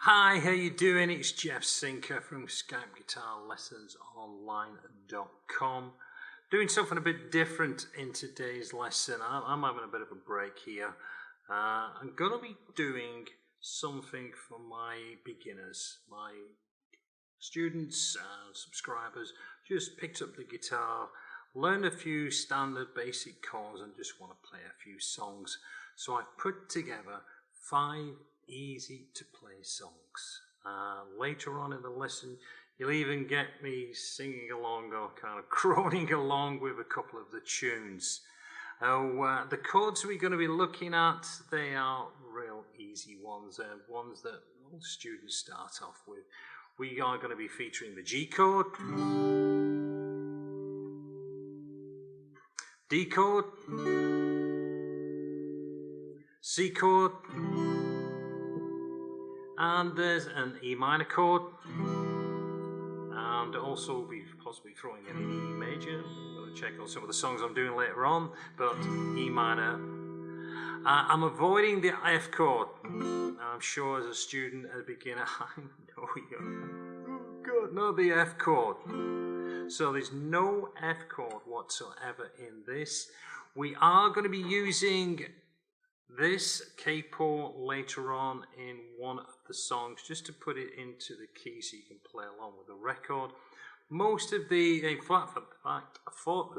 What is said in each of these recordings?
Hi, how you doing? It's Jeff Sinker from Skype Lessons online.com. Doing something a bit different in today's lesson. I'm having a bit of a break here. I'm going to be doing something for my beginners, my students and subscribers. Just picked up the guitar, learned a few standard basic chords and just want to play a few songs. So I've put together 5 easy to play songs. Later on in the lesson you'll even get me singing along or kind of croning along with a couple of the tunes. The chords we're going to be looking at, they are real easy ones, ones that all students start off with. We are going to be featuring the G chord, D chord, C chord, and there's an E minor chord, and also we'll be possibly throwing in an E major. I'm going to check on some of the songs I'm doing later on, but E minor. I'm avoiding the F chord. I'm sure as a student, as a beginner, I know not the F chord. So there's no F chord whatsoever in this. We are going to be using this capo later on in one of the songs, just to put it into the key so you can play along with the record. Most of the, in fact, for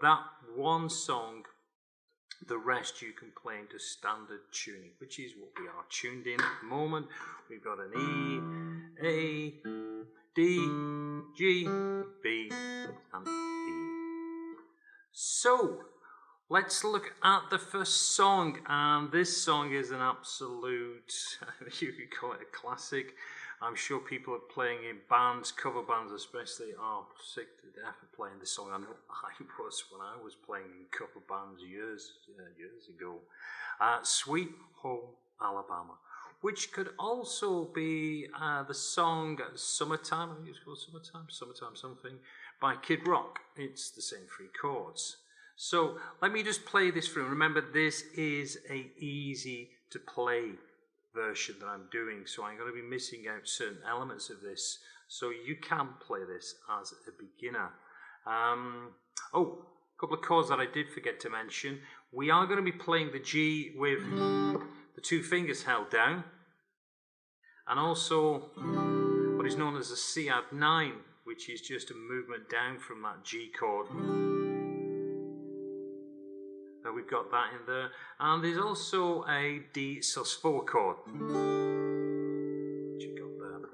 that one song, the rest you can play into standard tuning, which is what we are tuned in at the moment. We've got an E, A, D, G, B, and E. So, let's look at the first song, and this song is an absolute, you could call it a classic. I'm sure people are playing in bands, cover bands especially, are sick to death of playing this song. I know I was when I was playing in cover bands years ago. Sweet Home Alabama, which could also be the song Summertime, I think it's called Summertime something, by Kid Rock. It's the same 3 chords. So let me just play this through. Remember, this is a easy to play version that I'm doing, so I'm going to be missing out certain elements of this, so you can play this as a beginner. A couple of chords that I did forget to mention. We are going to be playing the G with the 2 fingers held down, and also what is known as a C add 9, which is just a movement down from that G chord. Now we've got that in there, and there's also a D sus4 chord, which you got there.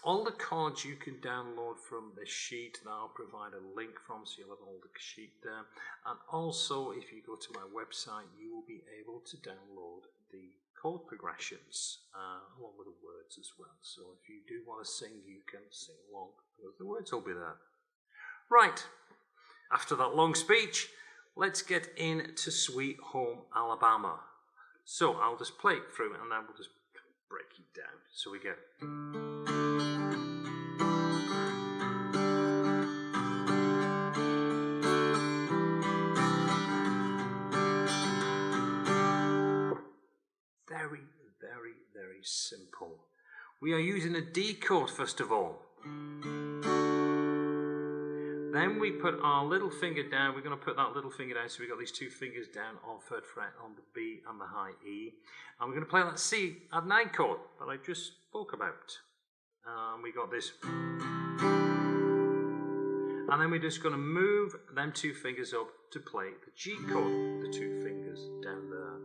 All the chords you can download from the sheet that I'll provide a link from, so you'll have all the sheet there. And also, if you go to my website, you will be able to download the chord progressions along with the words as well. So if you do want to sing, you can sing along because the words will be there. Right, after that long speech, let's get into Sweet Home Alabama. So I'll just play it through and then we'll just break it down. So we go. Very, very, very simple. We are using a D chord first of all. Then we put our little finger down. We're going to put that little finger down, so we've got these 2 fingers down on 3rd fret on the B and the high E. And we're going to play that C add 9 chord that I just spoke about. We got this. And then we're just going to move them 2 fingers up to play the G chord with the 2 fingers down there.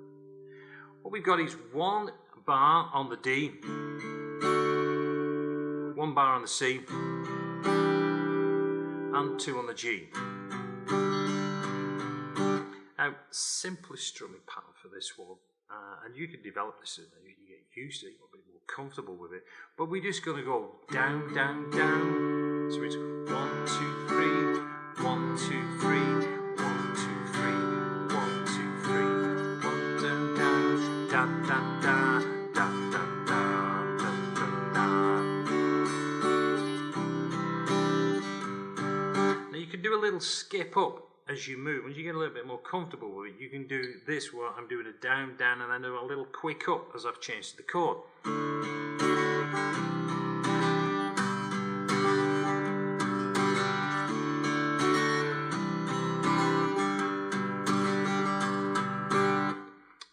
What we've got is 1 bar on the D, 1 bar on the C, and 2 on the G. Now, simplest strumming pattern for this one, and you can develop this as you get used to it, you'll be more comfortable with it, but we're just going to go down, down, down. So it's 1, 2, 3, 1, 2, 3, 1, 2, 3, 1, 2, 3, 1, down, down, da, da, da, da, da, da, da, da. Now you can do a little skip up as you move, as you get a little bit more comfortable with it, you can do this where I'm doing a down, down, and then do a little quick up as I've changed the chord.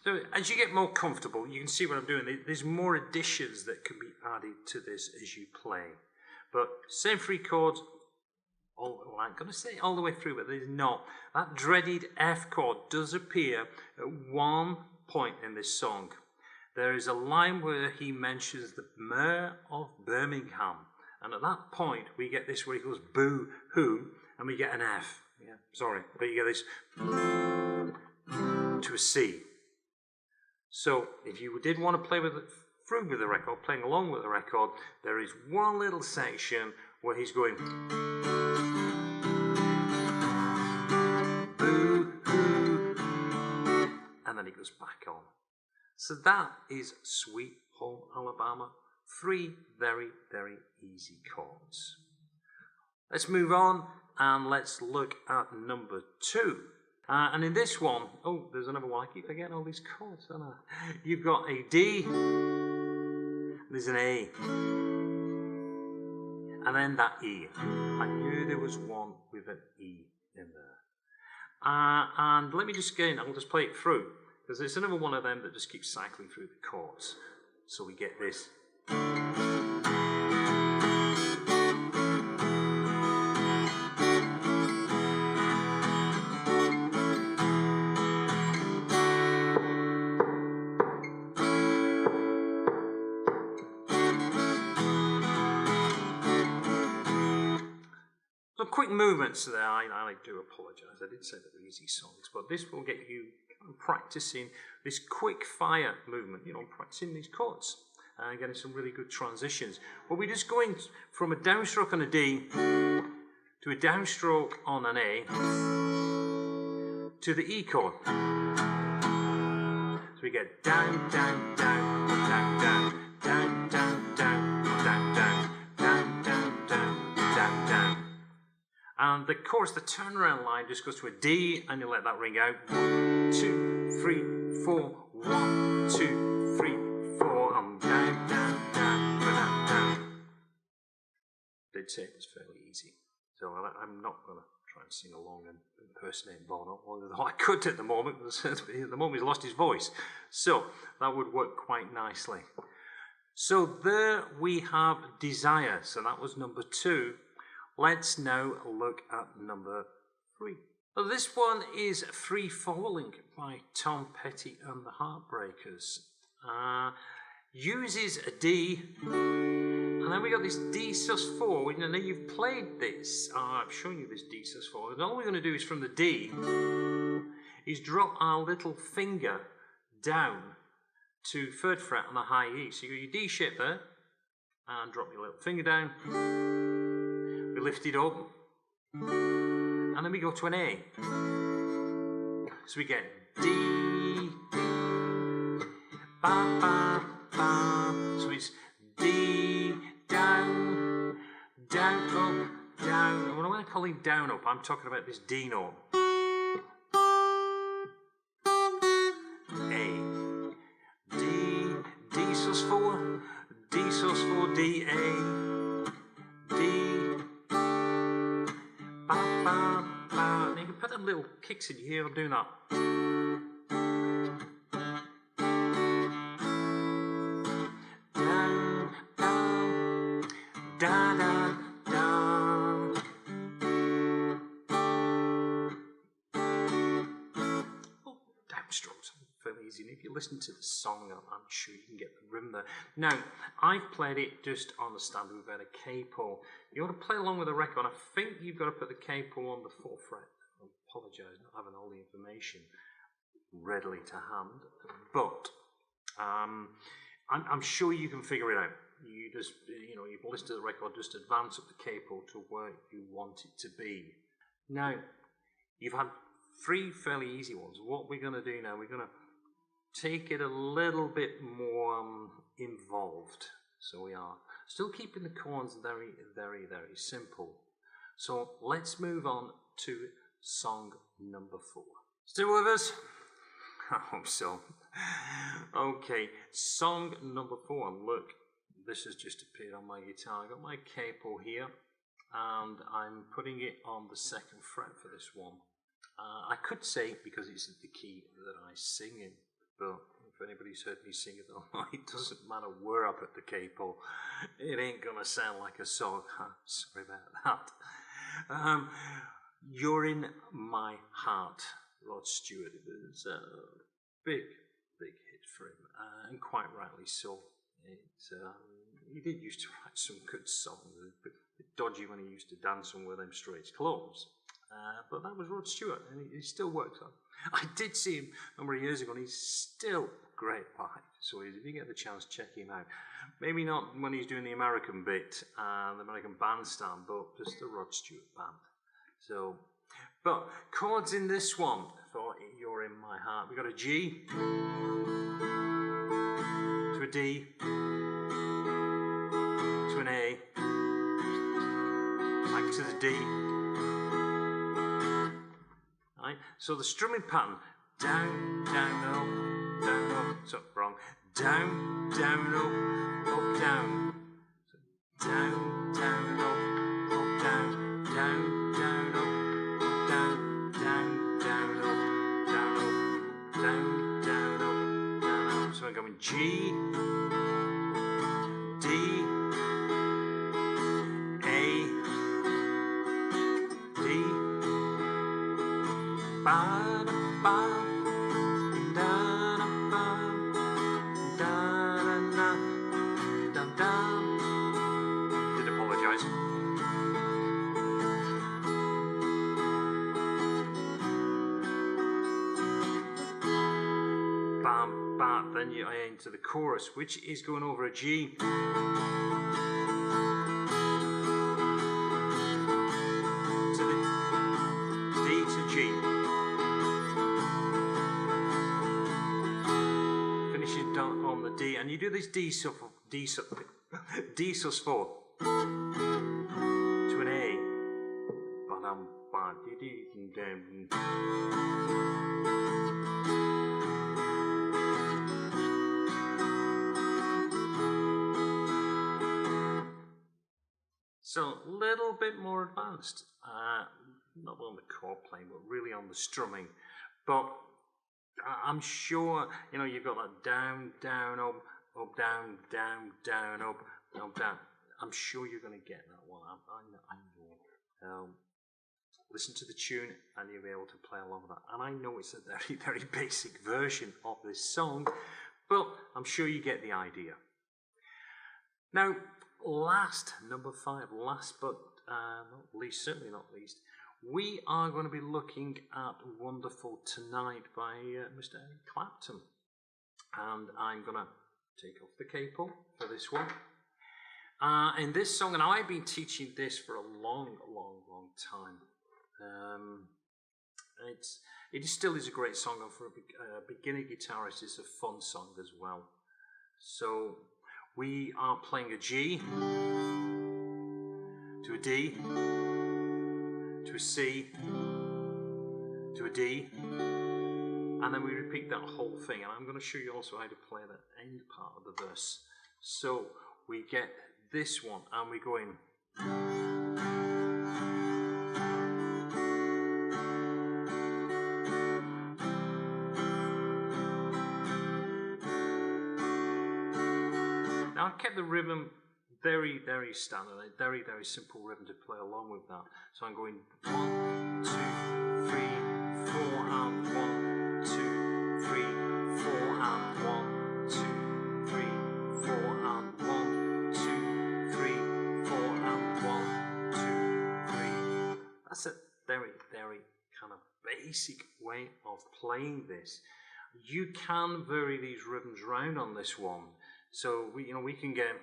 So as you get more comfortable, you can see what I'm doing. There's more additions that can be added to this as you play. But same 3 chords, well, I'm going to say all the way through, but there's not. That dreaded F chord does appear at one point in this song. There is a line where he mentions the Mayor of Birmingham. And at that point, we get this where he goes boo-hoo, and we get an F. Yeah, sorry, but you get this to a C. So if you did want to play through with the record, playing along with the record, there is one little section where he's going boo-hoo, and then he goes back on. So that is Sweet Home Alabama. 3 very, very easy chords. Let's move on and let's look at number 2. And in this one, oh, there's another one. I keep forgetting all these chords, don't I? You've got a D, there's an A, and then that E. I knew there was one with an E in there. And let me just I'll just play it through, because there's another one of them that just keeps cycling through the chords. So we get this. Some quick movements there. I do apologise. I did say they were easy songs, but this will get you practicing this quick fire movement, practicing these chords and getting some really good transitions. But we're just going from a downstroke on a D to a downstroke on an A to the E chord. So we get down, down, down, down, down, down, down, down, down, down, down, down, down, down, down. And the chorus, the turnaround line, just goes to a D, and you let that ring out. 1, 2, 3, 4. 1, 2, 3, 4. And down, down, down, down, down. Did say it was fairly easy, so I'm not going to try and sing along and impersonate Bono, although I could at the moment, because at the moment he's lost his voice. So that would work quite nicely. So there we have Desire. So that was number 2. Let's now look at number 3. Well, this one is Free Falling by Tom Petty and the Heartbreakers. Uses a D, and then we got this D sus4. Now you've played this. I've shown you this D sus4. And all we're going to do is from the D is drop our little finger down to 3rd fret on the high E. So you got your D shape there, and drop your little finger down. We lift it up, and then we go to an A. So we get D, ba, ba, ba. So it's D, down, down, up, down. And when I'm calling down up, I'm talking about this D note. A, D, D sus4, D sus4, D, A, D, ba, ba, ba. And you can put them little kicks in your ear. I'm doing that. Down, down, da, da, da. Oh, downstrokes. Fairly easy. And if you listen to the song, I'm sure you can get the rhythm there. Now, I've played it just on the standard without a capo. You want to play along with the record, I think you've got to put the capo on the 4th fret. I apologise not having all the information readily to hand, but I'm sure you can figure it out. You just, you've listened to the record, just advance up the capo to where you want it to be. Now, you've had 3 fairly easy ones. What we're going to do now, we're going to take it a little bit more involved. So we are still keeping the chords very, very, very simple. So let's move on to song number 4. Still with us? I hope so. Okay, song number 4. And look, this has just appeared on my guitar. I've got my capo here, and I'm putting it on the 2nd fret for this one. I could say because it's the key that I sing in, but if anybody's heard me sing it, it doesn't matter where I put the capo, it ain't gonna sound like a song. Sorry about that. You're in My Heart, Rod Stewart. It was a big hit for him, and quite rightly so. He did used to write some good songs, a bit dodgy when he used to dance on with them straight clothes. But that was Rod Stewart, and he still works on. I did see him a number of years ago, and he's still great live. So if you get the chance, check him out. Maybe not when he's doing the American bit, the American bandstand, but just the Rod Stewart band. So, but chords in this one for You're In My Heart. We got a G to a D to an A, back to the D. Right? So the strumming pattern, down, down, up, down, up. So wrong. Down, down, up, down. So down, down, up, down, down, down, up, down, down, down, up, down, up, down, down, up, down, up. So I'm going G, D, A, D, ba, ba, da, ba, da, da, da, da. Did apologise. Bam, bam. Then you enter the chorus, which is going over a G. On the D, and you do this D sus 4 to an A. So a little bit more advanced, not on the chord playing, but really on the strumming. But I'm sure, you know, you've got that down, down, up, down, down, down, up, down. I'm sure you're going to get that one. I know. Listen to the tune and you'll be able to play along with that. And I know it's a very, very basic version of this song, but I'm sure you get the idea. Now, number 5, last but not least, certainly not least, we are going to be looking at Wonderful Tonight by Mr. Eric Clapton. And I'm going to take off the capo for this one. In this song, and I've been teaching this for a long time. It still is a great song, and for a beginner guitarist, it's a fun song as well. So we are playing a G to a D to a C to a D, and then we repeat that whole thing. And I'm going to show you also how to play the end part of the verse. So we get this one, and we go in. Now I've kept the rhythm very, very standard, a very, very simple rhythm to play along with that. So I'm going 1, 2, 3, 4, and 1, 2, 3, 4, and 1, 2, 3, 4, and 1, 2, 3, 4, and 1, 2, 3. That's a very, very kind of basic way of playing this. You can vary these rhythms around on this one. So we can get.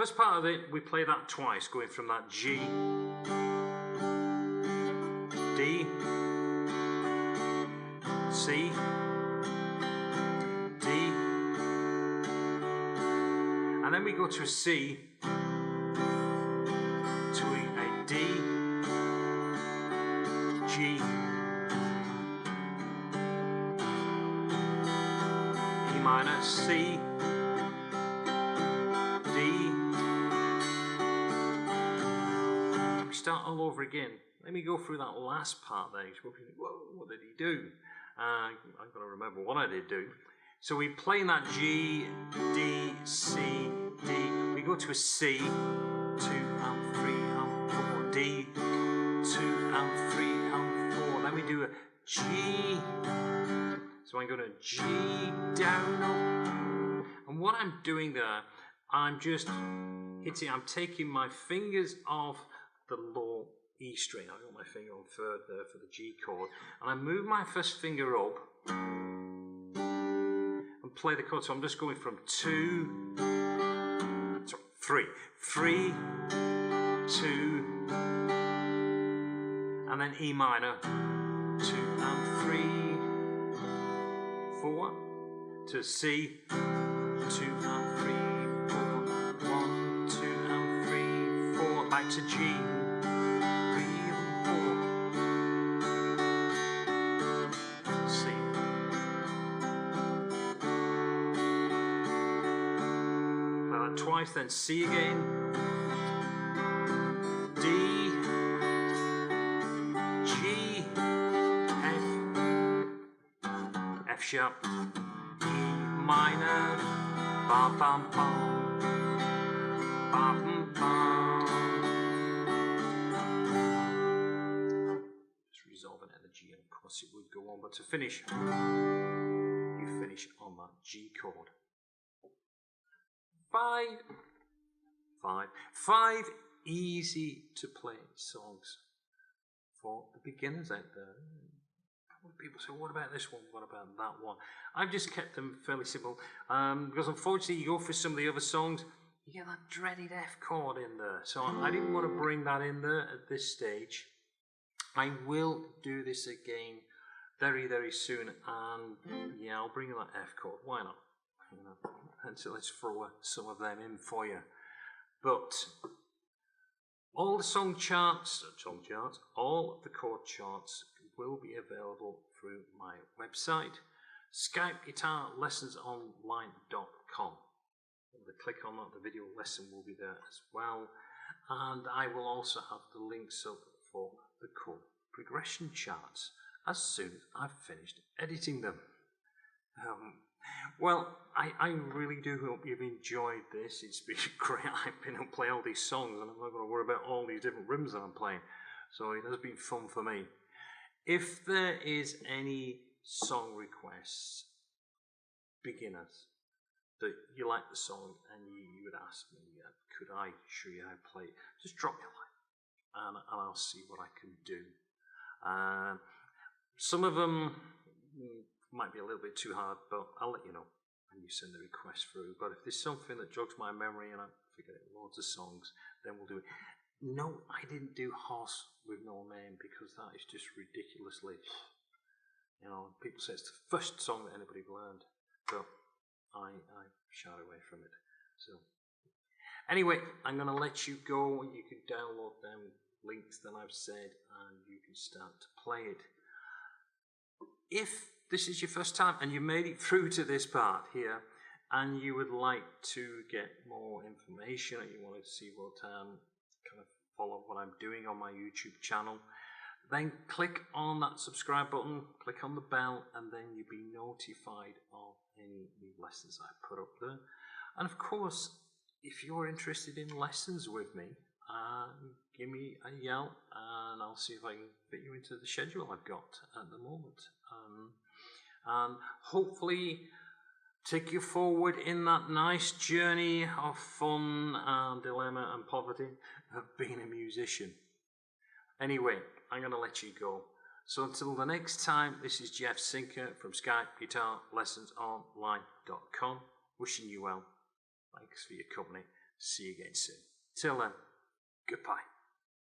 First part of it, we play that twice, going from that G, D, C, D, and then we go to a C, to a D, G, E minor, C, D. We start all over again. Let me go through that last part there. Whoa, what did he do? I've got to remember what I did do. So we play in that G, D, C, D. We go to a C, 2 and 3 and 4, D, 2 and 3 and 4. Then we do a G. So I'm going to G, down, up. And what I'm doing there, I'm just hitting, I'm taking my fingers off the low E string. I've got my finger on third there for the G chord. And I move my first finger up and play the chord. So I'm just going from 2, sorry, 3, 2, and then E minor, 2 and 3, 4, to C, 2 and 3, 4, 1, 2 and 3, 4, back to G, 3 and 4, C. Play that twice, then C again, D, G, F, F sharp, E minor, bam bam bam, bam bam. Just resolving energy, and of course it would go on, but to finish, you finish on that G chord. Five easy to play songs for the beginners out there. People say, what about this one? What about that one? I've just kept them fairly simple because unfortunately you go for some of the other songs, you get that dreaded F chord in there. So I didn't want to bring that in there at this stage. I will do this again very, very soon, and yeah, I'll bring in that F chord. Why not? You know, and so let's throw some of them in for you. But all the song charts, all the chord charts will be available through my website, SkypeGuitarLessonsOnline.com. When you click on that, the video lesson will be there as well, and I will also have the links up for the chord progression charts as soon as I've finished editing them. Well, I really do hope you've enjoyed this. It's been great. I've been able to play all these songs, and I'm not going to worry about all these different rhythms that I'm playing, so it has been fun for me. If there is any song requests, beginners, that you like the song and you would ask me, could I show you how to play it, just drop me a line and I'll see what I can do. Some of them might be a little bit too hard, but I'll let you know when you send the request through. But if there's something that jogs my memory and I forget loads of songs, then we'll do it. No, I didn't do Horse with No Name because that is just ridiculously, you know, people say it's the first song that anybody learned, but I shied away from it. So anyway, I'm going to let you go. You can download them links that I've said and you can start to play it. If this is your first time and you made it through to this part here and you would like to get more information or you want to see what kind of follow what I'm doing on my YouTube channel, then click on that subscribe button, click on the bell, and then you'll be notified of any new lessons I put up there. And of course, if you're interested in lessons with me, give me a yell and I'll see if I can fit you into the schedule I've got at the moment. And hopefully take you forward in that nice journey of fun and dilemma and poverty of being a musician. Anyway, I'm going to let you go. So until the next time, this is Jeff Sinker from SkypeGuitarLessonsOnline.com. Wishing you well. Thanks for your company. See you again soon. Till then, goodbye.